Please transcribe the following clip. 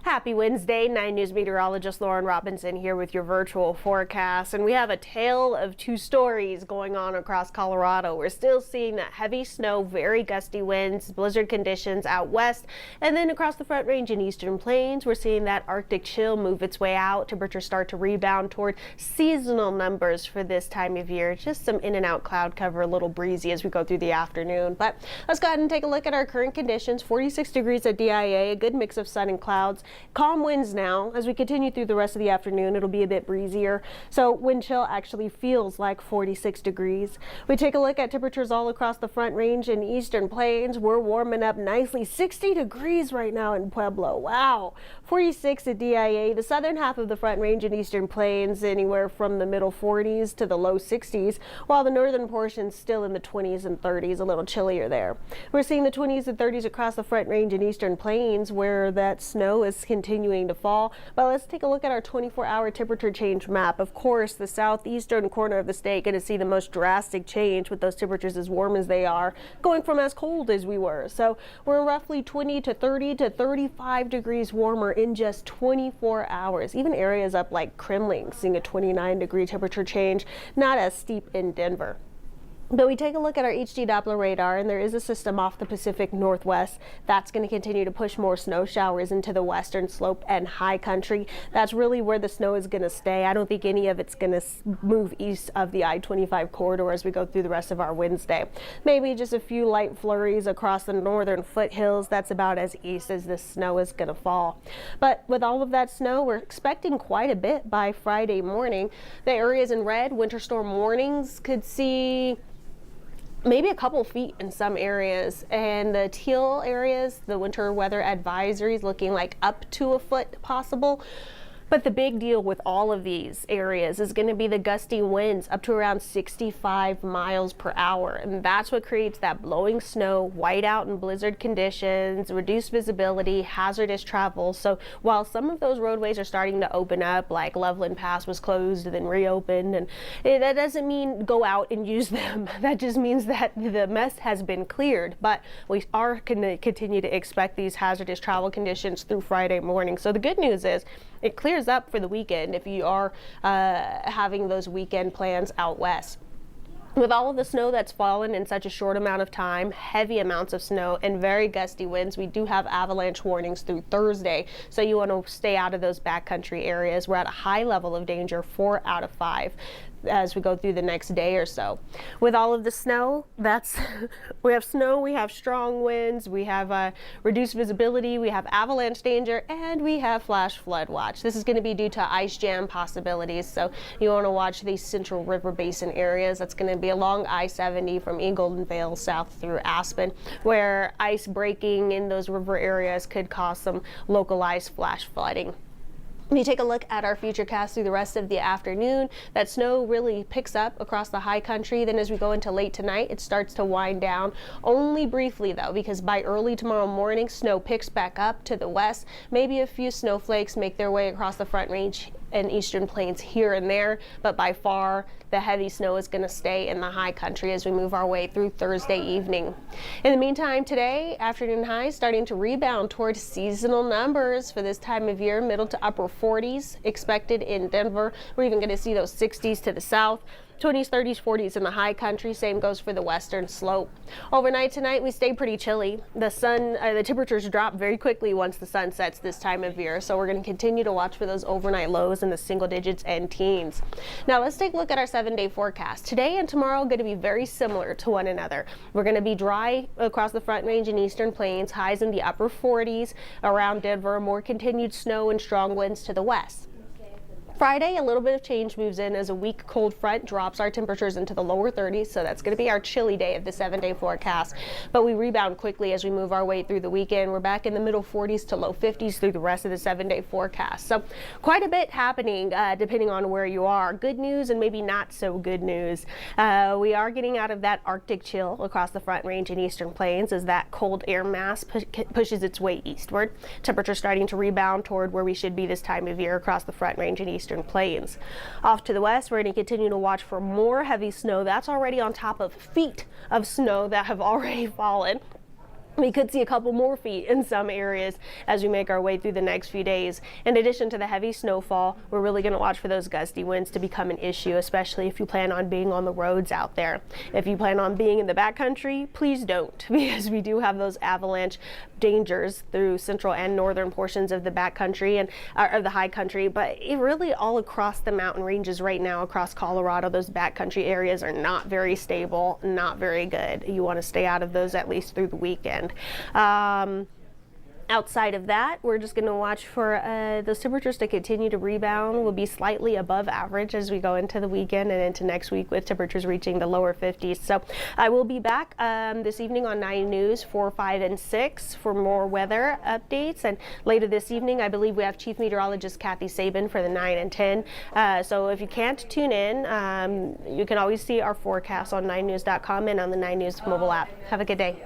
Happy Wednesday, 9 News Meteorologist Laurann Robinson here with your virtual forecast. And we have a tale of two stories going on across Colorado. We're still seeing that heavy snow, very gusty winds, blizzard conditions out west. And then across the Front Range and Eastern Plains, we're seeing that Arctic chill move its way out. Temperatures start to rebound toward seasonal numbers for this time of year. Just some in and out cloud cover, a little breezy as we go through the afternoon. But let's go ahead and take a look at our current conditions. 46 degrees at DIA, a good mix of sun and clouds. Calm winds now. As we continue through the rest of the afternoon, it'll be a bit breezier. So wind chill actually feels like 46 degrees. We take a look at temperatures all across the Front Range and Eastern Plains. We're warming up nicely. 60 degrees right now in Pueblo. Wow. 46 at DIA. The southern half of the Front Range and Eastern Plains anywhere from the middle 40s to the low 60s, while the northern portion's still in the 20s and 30s, a little chillier there. We're seeing the 20s and 30s across the Front Range and Eastern Plains where that snow is continuing to fall. But let's take a look at our 24-hour temperature change map. Of course, the southeastern corner of the state going to see the most drastic change with those temperatures as warm as they are, going from as cold as we were. So we're roughly 20 to 30 to 35 degrees warmer in just 24 hours. Even areas up like Kremling seeing a 29-degree temperature change, not as steep in Denver. But we take a look at our HD Doppler radar, and there is a system off the Pacific Northwest that's going to continue to push more snow showers into the western slope and high country. That's really where the snow is going to stay. I don't think any of it's going to move east of the I-25 corridor as we go through the rest of our Wednesday. Maybe just a few light flurries across the northern foothills. That's about as east as the snow is going to fall. But with all of that snow, we're expecting quite a bit by Friday morning. The areas in red, winter storm warnings, could see maybe a couple feet in some areas, and the teal areas, the winter weather advisories looking like up to a foot possible. But the big deal with all of these areas is going to be the gusty winds up to around 65 miles per hour. And that's what creates that blowing snow, whiteout and blizzard conditions, reduced visibility, hazardous travel. So while some of those roadways are starting to open up, like Loveland Pass was closed and then reopened, and that doesn't mean go out and use them. That just means that the mess has been cleared. But we are going to continue to expect these hazardous travel conditions through Friday morning. So the good news is it clears up for the weekend if you are having those weekend plans out west. With all of the snow that's fallen in such a short amount of time, heavy amounts of snow and very gusty winds, we do have avalanche warnings through Thursday. So you want to stay out of those backcountry areas. We're at a high level of danger, 4 out of 5. As we go through the next day or so. With all of the snow, we have snow, we have strong winds, we have reduced visibility, we have avalanche danger, and we have flash flood watch. This is going to be due to ice jam possibilities, so you want to watch these central river basin areas. That's going to be along I-70 from Eagletonville south through Aspen, where ice breaking in those river areas could cause some localized flash flooding. When you take a look at our Futurecast through the rest of the afternoon, that snow really picks up across the high country. Then as we go into late tonight, it starts to wind down, only briefly though, because by early tomorrow morning, snow picks back up to the west. Maybe a few snowflakes make their way across the Front Range and Eastern Plains here and there, but by far the heavy snow is going to stay in the high country as we move our way through Thursday evening. In the meantime, today, afternoon highs starting to rebound towards seasonal numbers for this time of year, middle to upper 40s expected in Denver. We're even going to see those 60s to the south. 20s, 30s, 40s in the high country. Same goes for the western slope. Overnight tonight, we stay pretty chilly. The temperatures drop very quickly once the sun sets this time of year. So we're going to continue to watch for those overnight lows in the single digits and teens. Now let's take a look at our 7-day forecast. Today and tomorrow are going to be very similar to one another. We're going to be dry across the Front Range and Eastern Plains, highs in the upper 40s around Denver, more continued snow and strong winds to the west. Friday, a little bit of change moves in as a weak cold front drops our temperatures into the lower 30s, so that's going to be our chilly day of the 7-day forecast. But we rebound quickly as we move our way through the weekend. We're back in the middle 40s to low 50s through the rest of the 7-day forecast. So quite a bit happening depending on where you are. Good news and maybe not so good news. We are getting out of that Arctic chill across the Front Range and Eastern Plains as that cold air mass pushes its way eastward. Temperatures starting to rebound toward where we should be this time of year across the Front Range and Eastern Plains. Off to the west, we're going to continue to watch for more heavy snow. That's already on top of feet of snow that have already fallen. We could see a couple more feet in some areas as we make our way through the next few days. In addition to the heavy snowfall, we're really going to watch for those gusty winds to become an issue, especially if you plan on being on the roads out there. If you plan on being in the backcountry, please don't, because we do have those avalanche dangers through central and northern portions of the backcountry and of the high country, but it really all across the mountain ranges right now across Colorado, those backcountry areas are not very stable, not very good. You want to stay out of those at least through the weekend. Outside of that, we're just going to watch for those temperatures to continue to rebound. We'll be slightly above average as we go into the weekend and into next week with temperatures reaching the lower 50s. So I will be back this evening on 9 News 4, 5, and 6 for more weather updates. And later this evening, I believe we have Chief Meteorologist Kathy Sabin for the 9 and 10. So if you can't tune in, you can always see our forecast on 9news.com and on the 9 News mobile app. Have a good day.